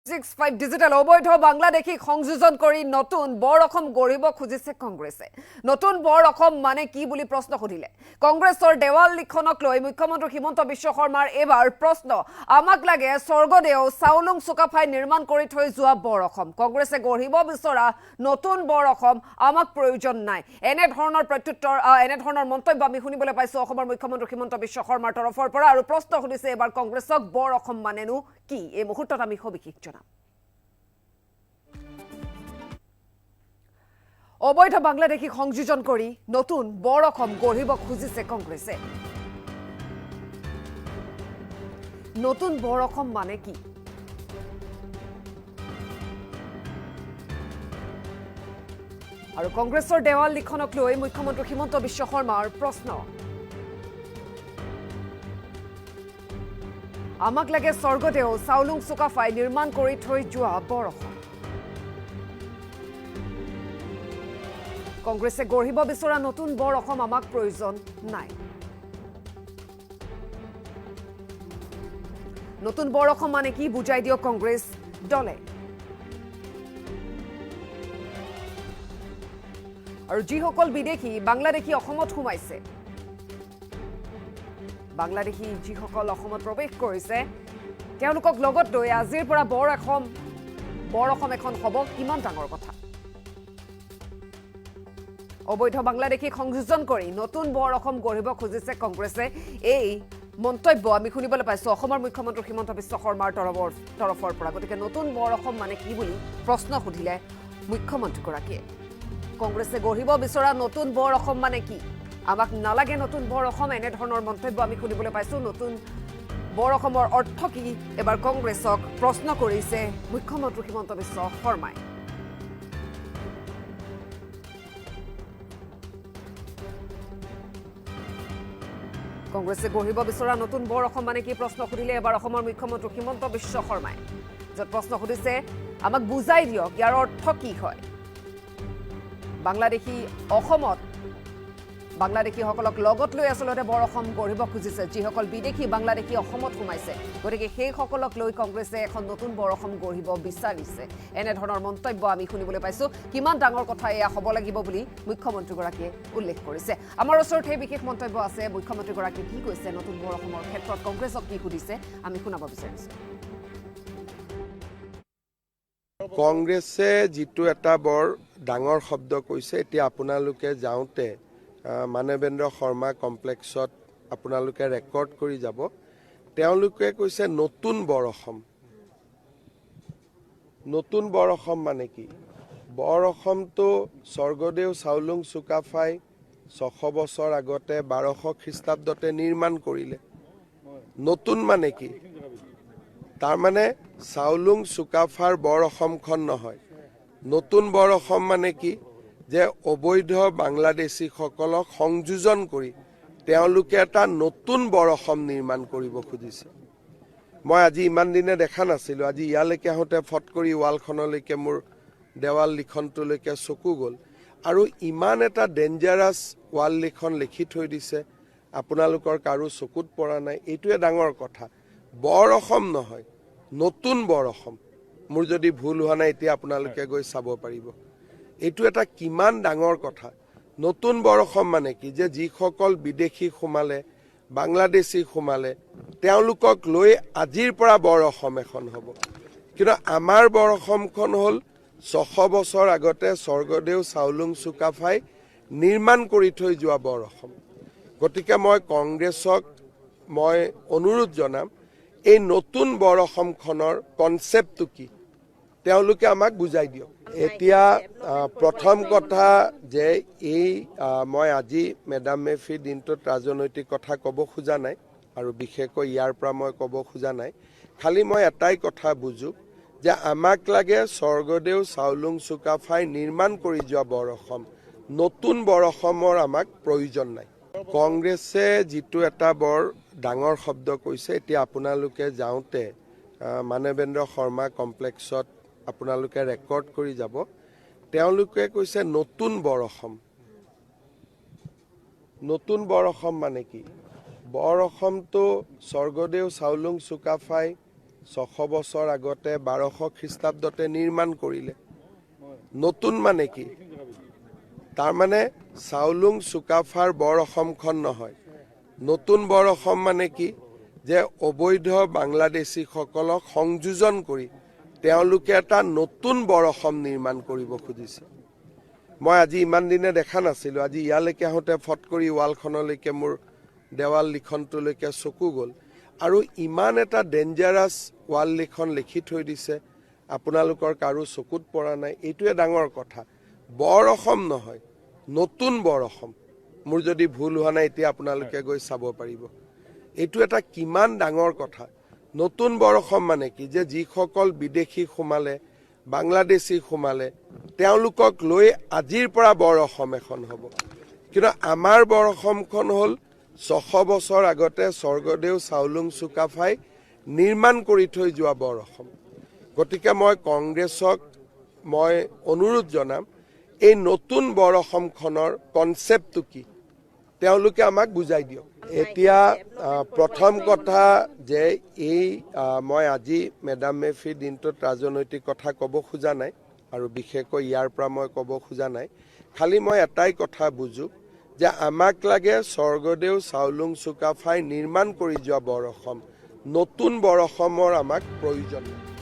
65 digital অবৈধ বাংলাদেশী সংযোজন কৰি নতুন বৰ অসম গঢ়িব খুজিছে কংগ্ৰেছে নতুন বৰ অসম মানে কি বুলি প্ৰশ্ন সুধিলে কংগ্ৰেছৰ দেৱাল লিখনক লৈ মুখ্যমন্ত্ৰী হিমন্ত বিশ্ব শৰ্মাৰ এবাৰ প্ৰশ্ন আমাক লাগে স্বৰ্গদেউ চাউলুং চুকাফাই নিৰ্মাণ কৰি থৈ যোৱা বৰ অসম কংগ্ৰেছে গঢ়িব বিচৰা নতুন বৰ অসম আমাক প্ৰয়োজন নাই এনে ধৰণৰ প্ৰত্যুত্তৰ এনে ধৰণৰ মন্তব্য আমি শুনিবলৈ পাইছো অসমৰ মুখ্যমন্ত্ৰী হিমন্ত বিশ্ব শৰ্মাৰ তৰফৰ পৰা আৰু প্ৰশ্ন সুধিছে এবাৰ কংগ্ৰেছক বৰ অসম মানেনো কি এই মুহূৰ্তত আমি সবিশেষ অবৈধ বাংলাদেশী সংযোজন কৰি নতুন বৰ অসম গঢ়িব খুজিছে কংগ্ৰেছে নতুন বৰ অসম মানে কি আৰু কংগ্ৰেছৰ দেৱাল লিখনক লৈ মুখ্যমন্ত্ৰী হিমন্ত বিশ্ব শৰ্মাৰ প্ৰশ্ন আমাক লাগে স্বৰ্গদেউ চাউলুং চুকাফাই নিৰ্মাণ কৰি থৈ যোৱা বৰ অসম কংগ্ৰেছে গঢ়িব বিচৰা নতুন বৰ অসম আমাক প্ৰয়োজন নাই নতুন বৰ অসম মানে কি বুজাই দিয়ক কংগ্ৰেছ দলে আৰু যিসকল বিদেশী বাংলাদেশী অসমত সোমাইছে বাংলাদেশী যিসকল অসমত প্ৰৱেশ কৰিছে তেওঁলোকক লগত লৈ আজিৰ পৰা বৰ অসম এখন হ'ব কিমান ডাঙৰ কথা অবৈধ বাংলাদেশী সংযোজন কৰি নতুন বৰ অসম গঢ়িব খুজিছে কংগ্ৰেছে এই মন্তব্য আমি শুনিবলৈ পাইছো অসমৰ মুখ্যমন্ত্ৰী হিমন্ত বিশ্ব শৰ্মাৰ তৰফৰ পৰা গতিকে নতুন বৰ অসম মানে কি বুলি প্ৰশ্ন সুধিলে মুখ্যমন্ত্ৰীগৰাকীয়ে কংগ্ৰেছে গঢ়িব বিচৰা নতুন বৰ অসম মানে কি আমাক নালাগে নতুন বৰ অসম এনে ধৰণৰ মন্তব্য আমি শুনিবলৈ পাইছো নতুন বৰ অসমৰ অৰ্থ কি এবাৰ কংগ্ৰেছক প্ৰশ্ন কৰিছে মুখ্যমন্ত্ৰী হিমন্ত বিশ্ব শৰ্মাই কংগ্ৰেছে গঢ়িব বিচৰা নতুন বৰ অসম মানে কি প্ৰশ্ন সুধিলে এবাৰ অসমৰ মুখ্যমন্ত্ৰী হিমন্ত বিশ্ব শৰ্মাই য'ত প্ৰশ্ন সুধিছে আমাক বুজাই দিয়ক ইয়াৰ অৰ্থ কি হয় বাংলাদেশী অসমত বাংলাদেশীসকলক লগত লৈ আচলতে বৰ অসম গঢ়িব খুজিছে যিসকল বিদেশী বাংলাদেশী অসমত সোমাইছে গতিকে সেইসকলক লৈ কংগ্ৰেছে এখন নতুন বৰ অসম গঢ়িব বিচাৰিছে এনে ধৰণৰ মন্তব্য আমি শুনিবলৈ পাইছো কিমান ডাঙৰ কথা এয়া হ'ব লাগিব বুলি মুখ্যমন্ত্ৰীগৰাকীয়ে উল্লেখ কৰিছে আমাৰ ওচৰত সেই বিশেষ মন্তব্য আছে মুখ্যমন্ত্ৰীগৰাকীয়ে কি কৈছে নতুন বৰ অসমৰ ক্ষেত্ৰত কংগ্ৰেছক কি সুধিছে আমি শুনাব বিচাৰিছো কংগ্ৰেছে যিটো এটা বৰ ডাঙৰ শব্দ কৈছে এতিয়া আপোনালোকে যাওঁতে মানৱেন্দ্ৰ শৰ্মা কমপ্লেক্সত আপোনালোকে ৰেকৰ্ড কৰি যাব তেওঁলোকে কৈছে নতুন বৰ অসম মানে কি বৰ অসমটো স্বৰ্গদেউ চাউলুং চুকাফাই 600 বছৰ আগতে 1200 খ্ৰীষ্টাব্দতে নিৰ্মাণ কৰিলে নতুন মানে কি তাৰমানে চাউলুং চুকাফাৰ বৰ অসমখন নহয় নতুন বৰ অসম মানে কি যে অবৈধ বাংলাদেশীসকলক সংযোজন কৰি তেওঁলোকে এটা নতুন বৰ অসম নিৰ্মাণ কৰিব খুজিছে মই আজি ইমান দিনে দেখা নাছিলোঁ আজি ইয়ালৈকে আহোঁতে ফট কৰি ৱালখনলৈকে মোৰ দেৱাল লিখনটোলৈকে চকু গ'ল আৰু ইমান এটা ডেঞ্জাৰাছ ৱাল লিখন লিখি থৈ দিছে আপোনালোকৰ কাৰো চকুত পৰা নাই এইটোৱে ডাঙৰ কথা বৰ অসম নহয় নতুন বৰ অসম মোৰ যদি ভুল হোৱা নাই এতিয়া আপোনালোকে গৈ চাব পাৰিব এইটো এটা কিমান ডাঙৰ কথা নতুন বৰ অসম মানে কি যে যিসকল বিদেশী সোমালে বাংলাদেশী সোমালে তেওঁলোকক লৈ আজিৰ পৰা বৰ অসম এখন হ'ব কিন্তু আমাৰ বৰ অসমখন হ'ল 600 বছৰ আগতে স্বৰ্গদেউ চাউলুং চুকাফাই নিৰ্মাণ কৰি থৈ যোৱা বৰ অসম গতিকে মই কংগ্ৰেছক মই অনুৰোধ জনাম এই নতুন বৰ অসমখনৰ কনচেপ্টটো কি তেওঁলোকে আমাক বুজাই দিয়ক এতিয়া প্ৰথম কথা যে এই মই আজি মেডাম মেফি দিনটোত ৰাজনৈতিক কথা ক'ব খোজা নাই আৰু বিশেষকৈ ইয়াৰ পৰা মই ক'ব খোজা নাই খালি মই এটাই কথা বুজো যে আমাক লাগে স্বৰ্গদেউ চাউলুং চুকাফাই নিৰ্মাণ কৰি যোৱা বৰ অসম নতুন বৰ অসমৰ আমাক প্ৰয়োজন নাই কংগ্ৰেছে যিটো এটা বৰ ডাঙৰ শব্দ কৈছে এতিয়া আপোনালোকে যাওঁতে মানৱেন্দ্ৰ শৰ্মা কমপ্লেক্সত আপোনালোকে ৰেকৰ্ড কৰি যাব তেওঁলোকে কৈছে নতুন বৰ অসম মানে কি বৰ অসমটো স্বৰ্গদেউ চাউলুং চুকাফাই 600 বছৰ আগতে 1200 খ্ৰীষ্টাব্দতে নিৰ্মাণ কৰিলে। নতুন মানে কি? তাৰমানে চাউলুং চুকাফাৰ বৰ অসমখন নহয়। নতুন বৰ অসম মানে কি? যে অবৈধ বাংলাদেশীসকলক সংযোজন কৰি তেওঁলোকে এটা নতুন বৰ অসম নিৰ্মাণ কৰিব খুজিছে। মই আজি ইমান দিনে দেখা নাছিলোঁ, আজি ইয়ালৈকে আহোঁতে ফট কৰি ৱালখনলৈকে মোৰ দেৱাল লিখনটোলৈকে চকু গ'ল আৰু ইমান এটা ডেঞ্জাৰাছ ৱাল লিখন লিখি থৈ দিছে, আপোনালোকৰ কাৰো চকুত পৰা নাই। এইটোৱে ডাঙৰ কথা। বৰ অসম নহয়, নতুন বৰ অসম। মোৰ যদি ভুল হোৱা নাই এতিয়া আপোনালোকে গৈ চাব পাৰিব। এইটো এটা কিমান ডাঙৰ কথা। নতুন বৰ অসম মানে কি? যে যিসকল বিদেশী সোমালে, বাংলাদেশী সোমালে, তেওঁলোকক লৈ আজিৰ পৰা বৰ অসম এখন হ'ব। কিন্তু আমাৰ বৰ অসমখন হ'ল 600 বছৰ আগতে স্বৰ্গদেউ চাউলুং চুকাফাই নিৰ্মাণ কৰি থৈ যোৱা বৰ অসম। গতিকে মই কংগ্ৰেছক মই অনুৰোধ জনাম, এই নতুন বৰ অসমখনৰ কনচেপ্টটো কি তেওঁলোকে আমাক বুজাই দিয়ক। এতিয়া প্ৰথম কথা যে এই মই আজি মেডাম মেফিৰ দিনটোত ৰাজনৈতিক কথা ক'ব খোজা নাই আৰু বিশেষকৈ ইয়াৰ পৰা মই ক'ব খোজা নাই। খালি মই এটাই কথা বুজো যে আমাক লাগে স্বৰ্গদেউ চাউলুং চুকাফাই নিৰ্মাণ কৰি যোৱা বৰ অসম। নতুন বৰ অসমৰ আমাক প্ৰয়োজন নাই।